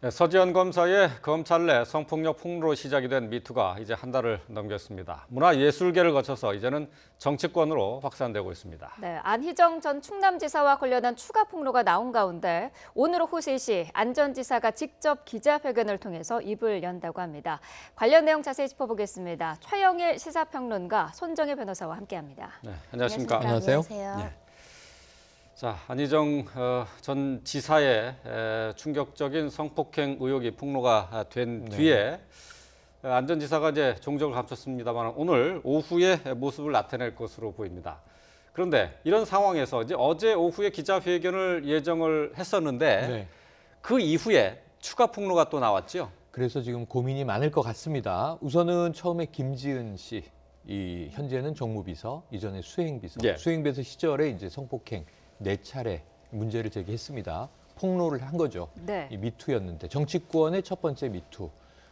네, 서지현 검사의 검찰 내 성폭력 폭로로 시작이 된 미투가 이제 한 달을 넘겼습니다. 문화예술계를 거쳐서 이제는 정치권으로 확산되고 있습니다. 네, 안희정 전 충남지사와 관련한 추가 폭로가 나온 가운데 오늘 오후 3시 안 전 지사가 직접 기자회견을 통해서 입을 연다고 합니다. 관련 내용 자세히 짚어보겠습니다. 최영일 시사평론가, 손정혜 변호사와 함께합니다. 네, 안녕하십니까? 안녕하세요. 네. 자, 안희정 전 지사의 충격적인 성폭행 의혹이 폭로가 된 뒤에 안 전 지사가 이제 종적을 감췄습니다만 오늘 오후에 모습을 나타낼 것으로 보입니다. 그런데 이런 상황에서 이제 어제 오후에 기자회견을 예정을 했었는데 네. 그 이후에 추가 폭로가 또 나왔죠. 그래서 지금 고민이 많을 것 같습니다. 우선은 처음에 김지은 씨, 현재는 정무비서, 이전에 수행비서, 예. 수행비서 시절에 이제 성폭행 4차례 문제를 제기했습니다. 폭로를 한 거죠. 네. 이 미투였는데 정치권의 첫 번째 미투.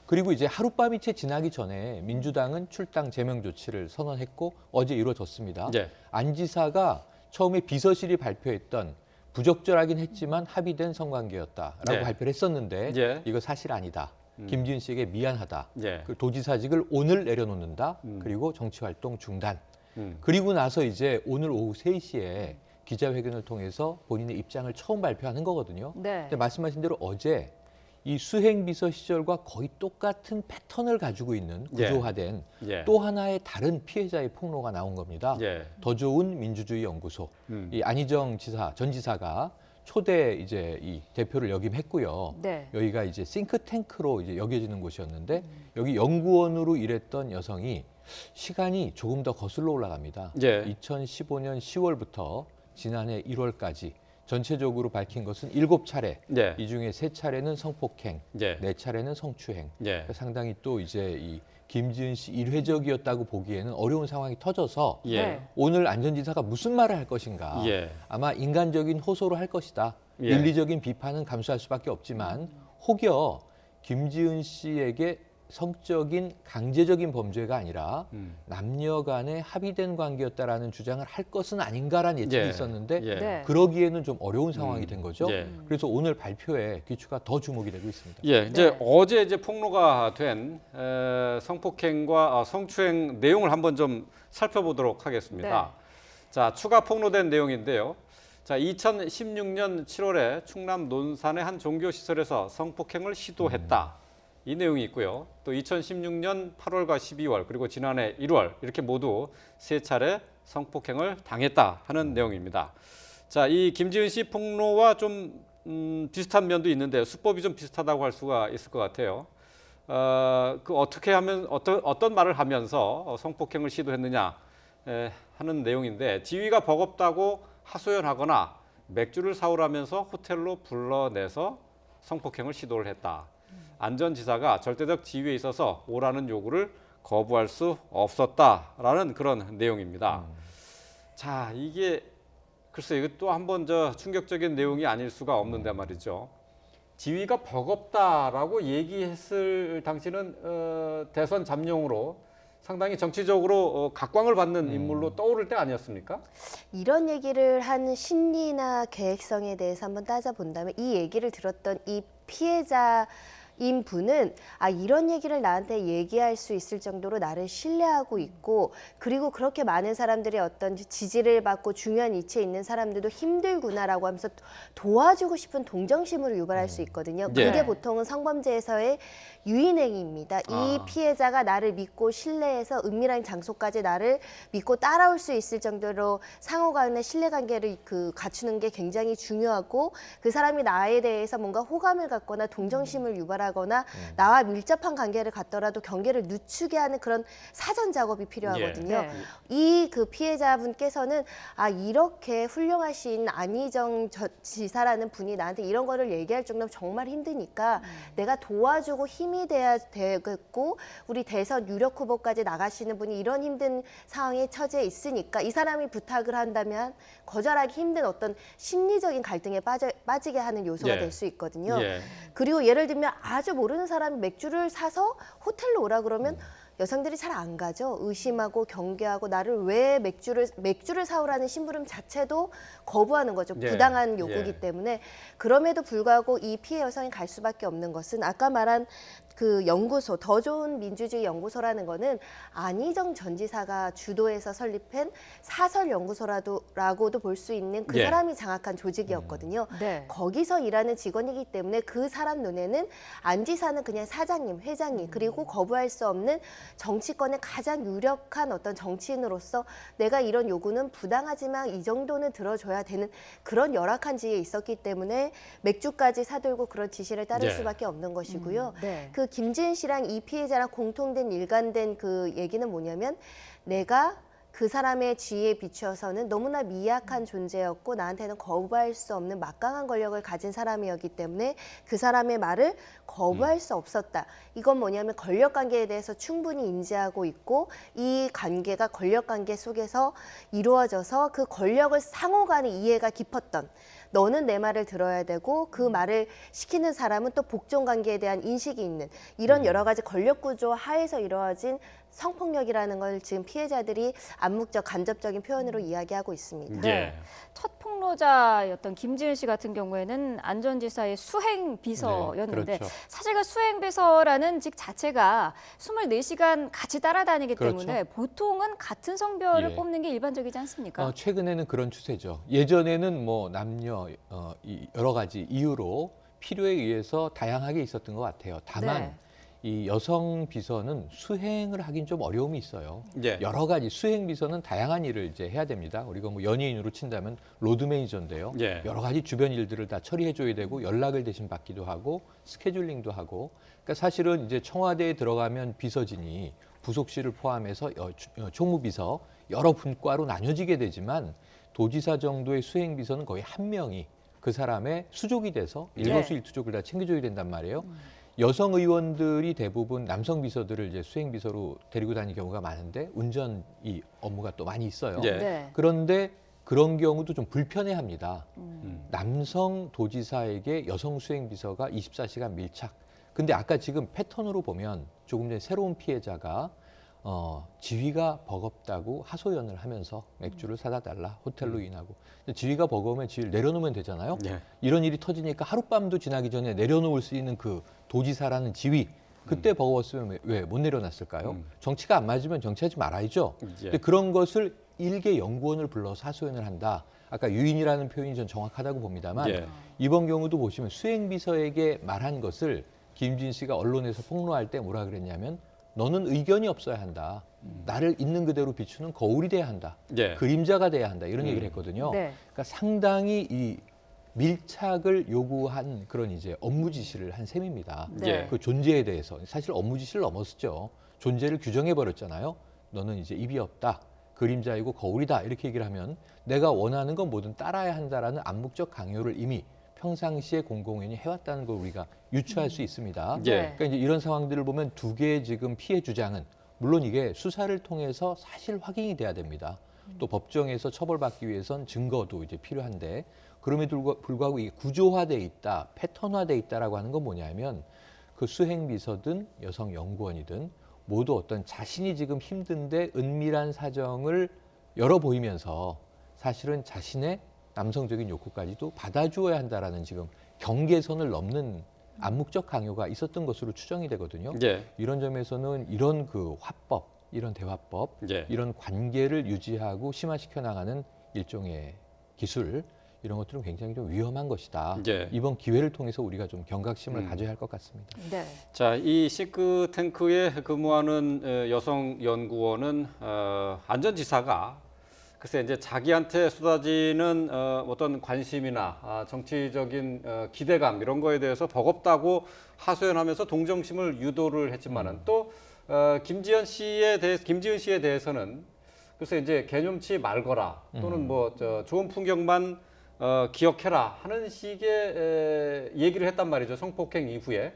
그리고 이제 하룻밤이 채 지나기 전에 민주당은 출당 제명 조치를 선언했고 어제 이루어졌습니다. 예. 안 지사가 처음에 비서실이 발표했던 부적절하긴 했지만 합의된 성관계였다라고 네. 발표를 했었는데 예. 이거 사실 아니다. 김지은 씨에게 미안하다. 예. 그 도지사직을 오늘 내려놓는다. 그리고 정치활동 중단. 그리고 나서 이제 오늘 오후 3시에 기자회견을 통해서 본인의 입장을 처음 발표하는 거거든요. 네. 근데 말씀하신 대로 어제 이 수행비서 시절과 거의 똑같은 패턴을 가지고 있는 예. 구조화된 예. 또 하나의 다른 피해자의 폭로가 나온 겁니다. 예. 더 좋은 민주주의 연구소. 이 안희정 전 지사가 초대 이제 이 대표를 역임했고요. 네. 여기가 이제 싱크탱크로 이제 여겨지는 곳이었는데 여기 연구원으로 일했던 여성이 시간이 조금 더 거슬러 올라갑니다. 예. 2015년 10월부터 지난해 1월까지 전체적으로 밝힌 것은 7차례. 예. 이 중에 3차례는 성폭행, 예. 4차례는 성추행. 예. 상당히 또 이제 이 김지은 씨 일회적이었다고 보기에는 어려운 상황이 터져서 예. 네. 오늘 안 전 지사가 무슨 말을 할 것인가. 예. 아마 인간적인 호소를 할 것이다. 예. 윤리적인 비판은 감수할 수밖에 없지만 혹여 김지은 씨에게 성적인 강제적인 범죄가 아니라 남녀 간에 합의된 관계였다라는 주장을 할 것은 아닌가라는 예측이 예. 있었는데 예. 네. 그러기에는 좀 어려운 상황이 된 거죠. 예. 그래서 오늘 발표에 귀추가 더 주목이 되고 있습니다. 예, 이제 네. 어제 이제 폭로가 된 성폭행과 성추행 내용을 한번 좀 살펴보도록 하겠습니다. 자, 추가 폭로된 내용인데요. 자, 2016년 7월에 충남 논산의 한 종교시설에서 성폭행을 시도했다. 이 내용이 있고요. 또 2016년 8월과 12월 그리고 지난해 1월 이렇게 모두 3차례 성폭행을 당했다 하는 내용입니다. 자, 이 김지은 씨 폭로와 좀 비슷한 면도 있는데 수법이 좀 비슷하다고 할 수가 있을 것 같아요. 그 어떻게 하면 어떤 말을 하면서 성폭행을 시도했느냐 하는 내용인데 지위가 버겁다고 하소연하거나 맥주를 사오라면서 호텔로 불러내서 성폭행을 시도를 했다. 안 전 지사가 절대적 지위에 있어서 오라는 요구를 거부할 수 없었다라는 그런 내용입니다. 자, 이게 글쎄 이거 또 한번 충격적인 내용이 아닐 수가 없는데 말이죠. 지위가 버겁다라고 얘기했을 당시는 대선 잠룡으로 상당히 정치적으로 각광을 받는 인물로 떠오를 때 아니었습니까? 이런 얘기를 한 심리나 계획성에 대해서 한번 따져본다면 이 얘기를 들었던 이 피해자인 분은 이런 얘기를 나한테 얘기할 수 있을 정도로 나를 신뢰하고 있고 그리고 그렇게 많은 사람들의 어떤 지지를 받고 중요한 위치에 있는 사람들도 힘들구나라고 하면서 도와주고 싶은 동정심으로 유발할 수 있거든요. 예. 그게 보통은 성범죄에서의 유인행위입니다. 이 피해자가 나를 믿고 신뢰해서 은밀한 장소까지 나를 믿고 따라올 수 있을 정도로 상호간의 신뢰관계를 갖추는 게 굉장히 중요하고 그 사람이 나에 대해서 뭔가 호감을 갖거나 동정심을 유발하거나 나와 밀접한 관계를 갖더라도 경계를 늦추게 하는 그런 사전 작업이 필요하거든요. 네. 이 피해자분께서는 이렇게 훌륭하신 안희정 지사라는 분이 나한테 이런 거를 얘기할 정도면 정말 힘드니까 내가 도와주고 힘이 돼야 되겠고 우리 대선 유력 후보까지 나가시는 분이 이런 힘든 상황에 처해 있으니까 이 사람이 부탁을 한다면 거절하기 힘든 어떤 심리적인 갈등에 빠지게 하는 요소가 예. 될 수 있거든요. 예. 그리고 예를 들면 아주 모르는 사람이 맥주를 사서 호텔로 오라 그러면 여성들이 잘 안 가죠. 의심하고 경계하고 나를 왜 맥주를 사오라는 심부름 자체도 거부하는 거죠. 예. 부당한 요구이기 예. 때문에 그럼에도 불구하고 이 피해 여성이 갈 수밖에 없는 것은 아까 말한 그 연구소, 더 좋은 민주주의 연구소라는 거는 안희정 전 지사가 주도해서 설립한 사설 연구소라고도 볼 수 있는 그 예. 사람이 장악한 조직이었거든요. 네. 거기서 일하는 직원이기 때문에 그 사람 눈에는 안 지사는 그냥 사장님, 회장님, 그리고 거부할 수 없는 정치권의 가장 유력한 어떤 정치인으로서 내가 이런 요구는 부당하지만 이 정도는 들어줘야 되는 그런 열악한 지위에 있었기 때문에 맥주까지 사들고 그런 지시를 따를 예. 수밖에 없는 것이고요. 네. 그 김지은 씨랑 이 피해자랑 공통된 일관된 그 얘기는 뭐냐면 내가 그 사람의 지위에 비추어서는 너무나 미약한 존재였고 나한테는 거부할 수 없는 막강한 권력을 가진 사람이었기 때문에 그 사람의 말을 거부할 수 없었다. 이건 뭐냐면 권력 관계에 대해서 충분히 인지하고 있고 이 관계가 권력 관계 속에서 이루어져서 그 권력을 상호 간의 이해가 깊었던 너는 내 말을 들어야 되고 그 말을 시키는 사람은 또 복종 관계에 대한 인식이 있는 이런 여러 가지 권력 구조 하에서 이루어진 성폭력이라는 걸 지금 피해자들이 암묵적 간접적인 표현으로 이야기하고 있습니다. 예. 첫 폭로자였던 김지은 씨 같은 경우에는 안전지사의 수행 비서였는데 네, 그렇죠. 사실 그 수행 비서라는 직 자체가 24시간 같이 따라다니기 그렇죠. 때문에 보통은 같은 성별을 예. 뽑는 게 일반적이지 않습니까? 최근에는 그런 추세죠. 예전에는 뭐 남녀 여러 가지 이유로 필요에 의해서 다양하게 있었던 것 같아요. 다만 네. 이 여성 비서는 수행을 하긴 좀 어려움이 있어요. 예. 여러 가지 수행 비서는 다양한 일을 이제 해야 됩니다. 우리가 뭐 연예인으로 친다면 로드 매니저인데요. 예. 여러 가지 주변 일들을 다 처리해 줘야 되고 연락을 대신 받기도 하고 스케줄링도 하고. 그러니까 사실은 이제 청와대에 들어가면 비서진이 부속실을 포함해서 총무비서 여러 분과로 나뉘어지게 되지만 도지사 정도의 수행 비서는 거의 한 명이 그 사람의 수족이 돼서 일거수일투족을 다 챙겨줘야 된단 말이에요. 여성 의원들이 대부분 남성 비서들을 이제 수행 비서로 데리고 다니는 경우가 많은데 운전 이 업무가 또 많이 있어요. 예. 네. 그런데 그런 경우도 좀 불편해합니다. 음. 남성 도지사에게 여성 수행 비서가 24시간 밀착. 근데 아까 지금 패턴으로 보면 조금 전에 새로운 피해자가 지위가 버겁다고 하소연을 하면서 맥주를 사다 달라 호텔로 인하고 지위가 버거우면 지위를 내려놓으면 되잖아요. 예. 이런 일이 터지니까 하룻밤도 지나기 전에 내려놓을 수 있는 그 도지사라는 지위 그때 버거웠으면 왜 못 내려놨을까요? 정치가 안 맞으면 정치하지 말아야죠. 예. 근데 그런 것을 일개 연구원을 불러서 하소연을 한다. 아까 유인이라는 표현이 전 정확하다고 봅니다만 예. 이번 경우도 보시면 수행비서에게 말한 것을 김진 씨가 언론에서 폭로할 때 뭐라 그랬냐면 너는 의견이 없어야 한다. 나를 있는 그대로 비추는 거울이 돼야 한다. 예. 그림자가 돼야 한다. 이런 얘기를 했거든요. 네. 그러니까 상당히 이 밀착을 요구한 그런 이제 업무 지시를 한 셈입니다. 네. 그 존재에 대해서 사실 업무 지시를 넘었죠. 존재를 규정해 버렸잖아요. 너는 이제 입이 없다. 그림자이고 거울이다. 이렇게 얘기를 하면 내가 원하는 건 뭐든 따라야 한다라는 암묵적 강요를 이미 평상시에 공공연히 해왔다는 걸 우리가 유추할 수 있습니다. 예. 그러니까 이제 이런 상황들을 보면 두 개의 지금 피해 주장은 물론 이게 수사를 통해서 사실 확인이 돼야 됩니다. 또 법정에서 처벌받기 위해선 증거도 이제 필요한데 그럼에도 불구하고 이게 구조화돼 있다, 패턴화돼 있다라고 하는 건 뭐냐면 그 수행비서든 여성 연구원이든 모두 어떤 자신이 지금 힘든데 은밀한 사정을 열어 보이면서 사실은 자신의 남성적인 욕구까지도 받아주어야 한다라는 지금 경계선을 넘는 암묵적 강요가 있었던 것으로 추정이 되거든요. 예. 이런 점에서는 이런 그 화법, 이런 대화법, 예. 이런 관계를 유지하고 심화시켜 나가는 일종의 기술 이런 것들은 굉장히 좀 위험한 것이다. 예. 이번 기회를 통해서 우리가 좀 경각심을 가져야 할 것 같습니다. 네. 자, 이 싱크탱크에 근무하는 여성 연구원은 안전지사가 글쎄 이제 자기한테 쏟아지는 어떤 관심이나 정치적인 기대감 이런 거에 대해서 버겁다고 하소연하면서 동정심을 유도를 했지만은 또 김지은 씨에 대해서는 글쎄 이제 개념치 말거라 또는 뭐 좋은 풍경만 기억해라 하는 식의 얘기를 했단 말이죠. 성폭행 이후에.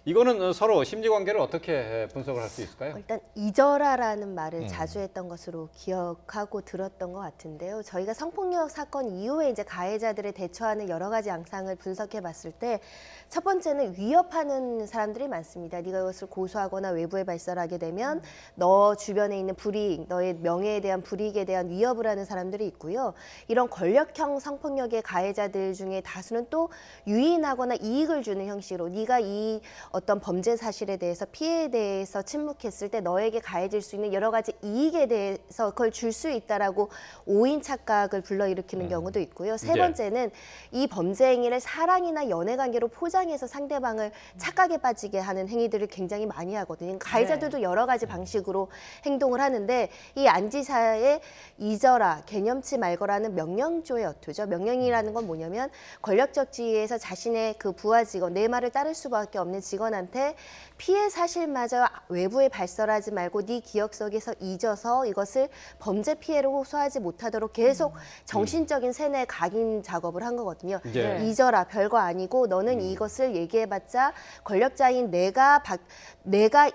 이거는 서로 심리 관계를 어떻게 분석을 할 수 있을까요? 일단 잊어라라는 말을 자주 했던 것으로 기억하고 들었던 것 같은데요. 저희가 성폭력 사건 이후에 이제 가해자들을 대처하는 여러 가지 양상을 분석해 봤을 때 첫 번째는 위협하는 사람들이 많습니다. 네가 이것을 고소하거나 외부에 발설하게 되면 너 주변에 있는 불이익, 너의 명예에 대한 불이익에 대한 위협을 하는 사람들이 있고요. 이런 권력형 성폭력의 가해자들 중에 다수는 또 유인하거나 이익을 주는 형식으로 네가 이 어떤 범죄 사실에 대해서 피해에 대해서 침묵했을 때 너에게 가해질 수 있는 여러 가지 이익에 대해서 그걸 줄 수 있다라고 오인 착각을 불러일으키는 경우도 있고요. 세 네. 번째는 이 범죄 행위를 사랑이나 연애 관계로 포장해서 상대방을 착각에 빠지게 하는 행위들을 굉장히 많이 하거든요. 가해자들도 여러 가지 방식으로 행동을 하는데 이 안지사의 잊어라, 개념치 말거라는 명령조의 어투죠. 명령이라는 건 뭐냐면 권력적 지위에서 자신의 그 부하 직원, 내 말을 따를 수밖에 없는 직원한테 피해 사실마저 외부에 발설하지 말고 네 기억 속에서 잊어서 이것을 범죄 피해로 호소하지 못하도록 계속 정신적인 세뇌 각인 작업을 한 거거든요. 네. 잊어라, 별거 아니고 너는 이것을 얘기해봤자 권력자인 내가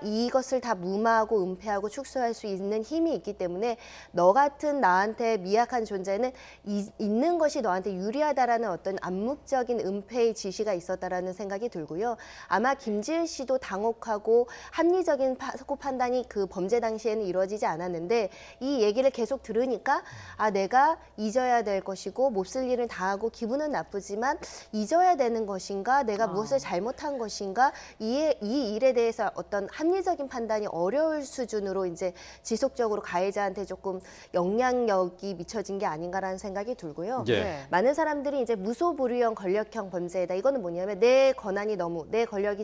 이것을 다 무마하고 은폐하고 축소할 수 있는 힘이 있기 때문에 너 같은 나한테 미약한 존재는 있는 것이 너한테 유리하다라는 어떤 암묵적인 은폐의 지시가 있었다라는 생각이 들고요. 아마 김지은 씨도 당혹하고 합리적인 사고 판단이 그 범죄 당시에는 이루어지지 않았는데 이 얘기를 계속 들으니까 아 내가 잊어야 될 것이고 몹쓸 일을 당하고 기분은 나쁘지만 잊어야 되는 것인가 내가 무엇을 잘못한 것인가 이 일에 대해서 어떤 합리적인 판단이 어려울 수준으로 이제 지속적으로 가해자한테 조금 영향력이 미쳐진 게 아닌가라는 생각이 들고요. 예. 많은 사람들이 이제 무소불위형 권력형 범죄다. 이거는 뭐냐면 내 권한이 너무 내 권력이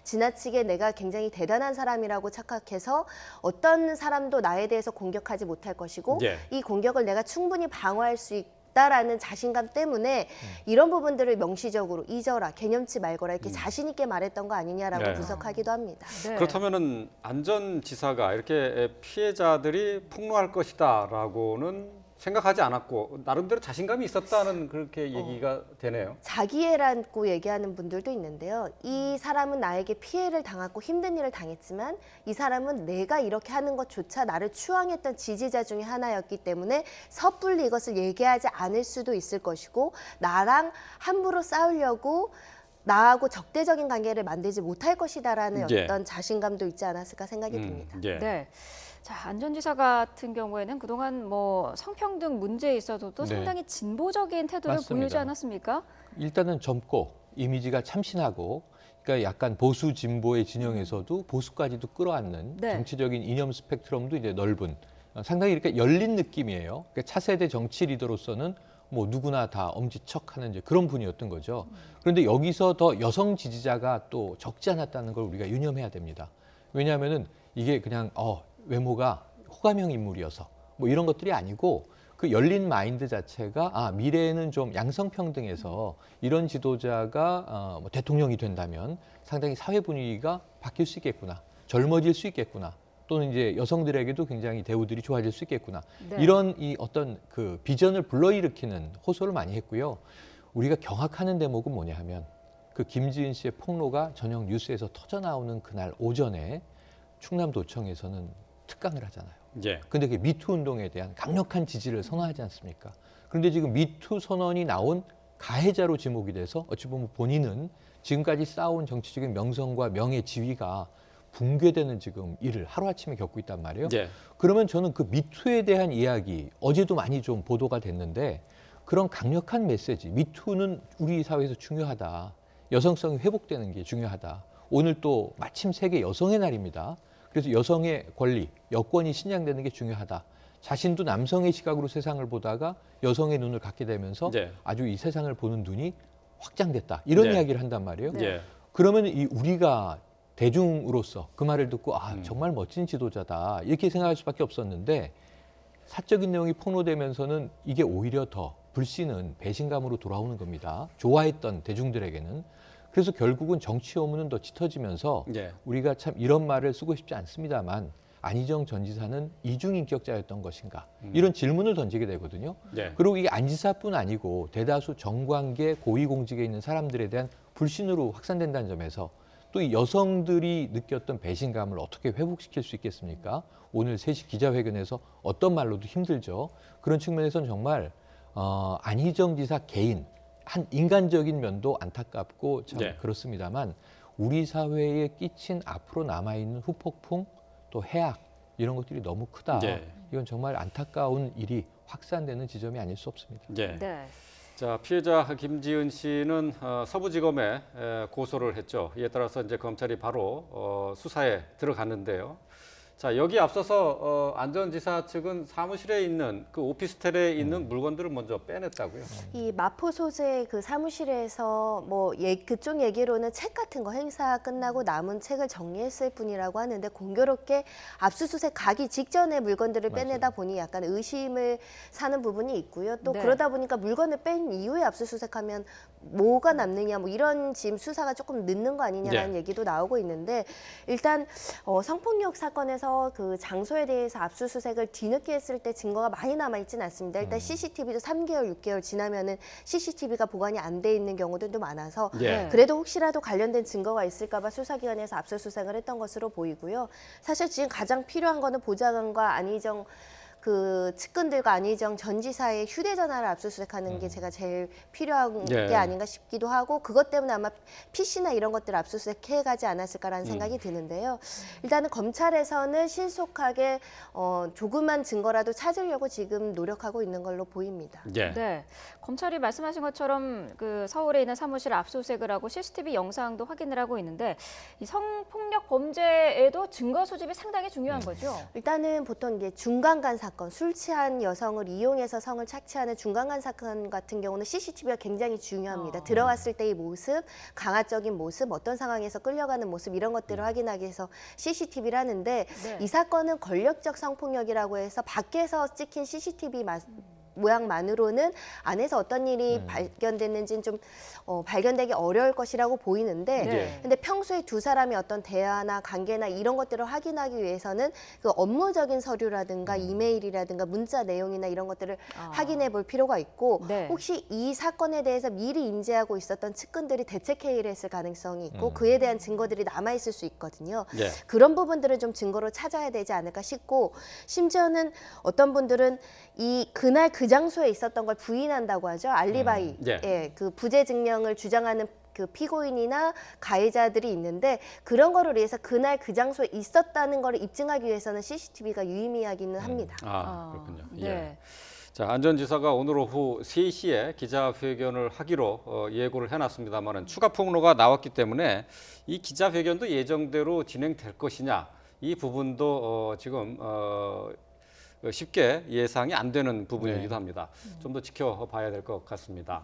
지나치게 내가 굉장히 대단한 사람이라고 착각해서 어떤 사람도 나에 대해서 공격하지 못할 것이고 예. 이 공격을 내가 충분히 방어할 수 있다라는 자신감 때문에 이런 부분들을 명시적으로 잊어라, 개념치 말거라 이렇게 자신 있게 말했던 거 아니냐라고 네. 분석하기도 합니다. 네. 그렇다면은 안전지사가 이렇게 피해자들이 폭로할 것이다라고는 생각하지 않았고 나름대로 자신감이 있었다는 그렇게 얘기가 되네요. 자기애라고 얘기하는 분들도 있는데요. 이 사람은 나에게 피해를 당하고 힘든 일을 당했지만 이 사람은 내가 이렇게 하는 것조차 나를 추앙했던 지지자 중에 하나였기 때문에 섣불리 이것을 얘기하지 않을 수도 있을 것이고 나랑 함부로 싸우려고 나하고 적대적인 관계를 만들지 못할 것이다라는 예. 어떤 자신감도 있지 않았을까 생각이 듭니다. 예. 네. 자, 안전지사 같은 경우에는 그동안 뭐 성평등 문제에 있어서도 네. 상당히 진보적인 태도를 맞습니다. 보이지 않았습니까? 일단은 젊고 이미지가 참신하고 그러니까 약간 보수 진보의 진영에서도 보수까지도 끌어안는 네. 정치적인 이념 스펙트럼도 이제 넓은 상당히 이렇게 열린 느낌이에요. 그러니까 차세대 정치 리더로서는 뭐 누구나 다 엄지척하는 이제 그런 분이었던 거죠. 그런데 여기서 더 여성 지지자가 또 적지 않았다는 걸 우리가 유념해야 됩니다. 왜냐하면은 이게 그냥 외모가 호감형 인물이어서 뭐 이런 것들이 아니고 그 열린 마인드 자체가 미래에는 좀 양성평등해서 이런 지도자가 뭐 대통령이 된다면 상당히 사회 분위기가 바뀔 수 있겠구나, 젊어질 수 있겠구나, 또는 이제 여성들에게도 굉장히 대우들이 좋아질 수 있겠구나. 네. 이런 이 어떤 그 비전을 불러일으키는 호소를 많이 했고요. 우리가 경악하는 대목은 뭐냐 하면 그 김지은 씨의 폭로가 저녁 뉴스에서 터져 나오는 그날 오전에 충남도청에서는 특강을 하잖아요. 예. 근데 그 미투 운동에 대한 강력한 지지를 선언하지 않습니까? 그런데 지금 미투 선언이 나온 가해자로 지목이 돼서 어찌 보면 본인은 지금까지 쌓아온 정치적인 명성과 명예 지위가 붕괴되는 지금 일을 하루아침에 겪고 있단 말이에요. 예. 그러면 저는 그 미투에 대한 이야기, 어제도 많이 좀 보도가 됐는데 그런 강력한 메시지, 미투는 우리 사회에서 중요하다. 여성성이 회복되는 게 중요하다. 오늘 또 마침 세계 여성의 날입니다. 그래서 여성의 권리, 여권이 신장되는 게 중요하다. 자신도 남성의 시각으로 세상을 보다가 여성의 눈을 갖게 되면서 네. 아주 이 세상을 보는 눈이 확장됐다. 이런 네. 이야기를 한단 말이에요. 예. 그러면 이 우리가 대중으로서 그 말을 듣고 정말 멋진 지도자다. 이렇게 생각할 수밖에 없었는데 사적인 내용이 폭로되면서는 이게 오히려 더 불씨는 배신감으로 돌아오는 겁니다. 좋아했던 대중들에게는. 그래서 결국은 정치 혐오는 더 짙어지면서 예. 우리가 참 이런 말을 쓰고 싶지 않습니다만 안희정 전 지사는 이중인격자였던 것인가 이런 질문을 던지게 되거든요. 예. 그리고 이게 안 지사뿐 아니고 대다수 정관계 고위공직에 있는 사람들에 대한 불신으로 확산된다는 점에서 또 이 여성들이 느꼈던 배신감을 어떻게 회복시킬 수 있겠습니까? 오늘 3시 기자회견에서 어떤 말로도 힘들죠. 그런 측면에서는 정말 안희정 지사 개인, 한 인간적인 면도 안타깝고 참 네. 그렇습니다만 우리 사회에 끼친 앞으로 남아있는 후폭풍 또 해악 이런 것들이 너무 크다. 네. 이건 정말 안타까운 일이 확산되는 지점이 아닐 수 없습니다. 예. 네. 자, 피해자 김지은 씨는 서부지검에 고소를 했죠. 이에 따라서 이제 검찰이 바로 수사에 들어갔는데요. 자, 여기 앞서서 안전지사 측은 사무실에 있는 그 오피스텔에 있는 물건들을 먼저 빼냈다고요. 이 마포 소재 그 사무실에서 뭐 그쪽 얘기로는 책 같은 거 행사 끝나고 남은 책을 정리했을 뿐이라고 하는데 공교롭게 압수수색 가기 직전에 물건들을 빼내다 보니 약간 의심을 사는 부분이 있고요. 또 네. 그러다 보니까 물건을 뺀 이후에 압수수색하면 뭐가 남느냐 뭐 이런 지금 수사가 조금 늦는 거 아니냐라는 네. 얘기도 나오고 있는데 일단 성폭력 사건에서 그 장소에 대해서 압수수색을 뒤늦게 했을 때 증거가 많이 남아 있지는 않습니다. 일단 CCTV도 3개월, 6개월 지나면은 CCTV가 보관이 안 돼 있는 경우들도 많아서 예. 그래도 혹시라도 관련된 증거가 있을까봐 수사기관에서 압수수색을 했던 것으로 보이고요. 사실 지금 가장 필요한 거는 보좌관과 안희정 그 측근들과 안희정 전 지사의 휴대전화를 압수수색하는 게 제가 제일 필요한 예. 게 아닌가 싶기도 하고 그것 때문에 아마 PC나 이런 것들을 압수수색해가지 않았을까라는 생각이 드는데요. 일단은 검찰에서는 신속하게 조그만 증거라도 찾으려고 지금 노력하고 있는 걸로 보입니다. 예. 네, 검찰이 말씀하신 것처럼 그 서울에 있는 사무실 압수수색을 하고 CCTV 영상도 확인을 하고 있는데 이 성폭력 범죄에도 증거 수집이 상당히 중요한 거죠. 일단은 보통 이게 중간간 사건, 술 취한 여성을 이용해서 성을 착취하는 중간간 사건 같은 경우는 CCTV가 굉장히 중요합니다. 들어갔을 때의 모습, 강압적인 모습, 어떤 상황에서 끌려가는 모습 이런 것들을 확인하기 위해서 CCTV를 하는데 네. 이 사건은 권력적 성폭력이라고 해서 밖에서 찍힌 CCTV 모양만으로는 안에서 어떤 일이 발견됐는지는 좀 발견되기 어려울 것이라고 보이는데 네. 근데 평소에 두 사람이 어떤 대화나 관계나 이런 것들을 확인하기 위해서는 그 업무적인 서류라든가 이메일이라든가 문자 내용이나 이런 것들을 확인해 볼 필요가 있고 네. 혹시 이 사건에 대해서 미리 인지하고 있었던 측근들이 대책회의를 했을 가능성이 있고 그에 대한 증거들이 남아있을 수 있거든요. 예. 그런 부분들을 좀 증거로 찾아야 되지 않을까 싶고 심지어는 어떤 분들은 이 그날 그 장소에 있었던 걸 부인한다고 하죠. 알리바이. 예. 예, 그 부재 증명을 주장하는 그 피고인이나 가해자들이 있는데 그런 거를 위해서 그날 그 장소에 있었다는 거를 입증하기 위해서는 CCTV가 유의미하기는 합니다. 그렇군요. 네. 예. 자, 안전지사가 오늘 오후 3시에 기자회견을 하기로 예고를 해놨습니다만은 추가 폭로가 나왔기 때문에 이 기자회견도 예정대로 진행될 것이냐 이 부분도 지금 쉽게 예상이 안 되는 부분이기도 합니다. 좀 더 지켜봐야 될 것 같습니다.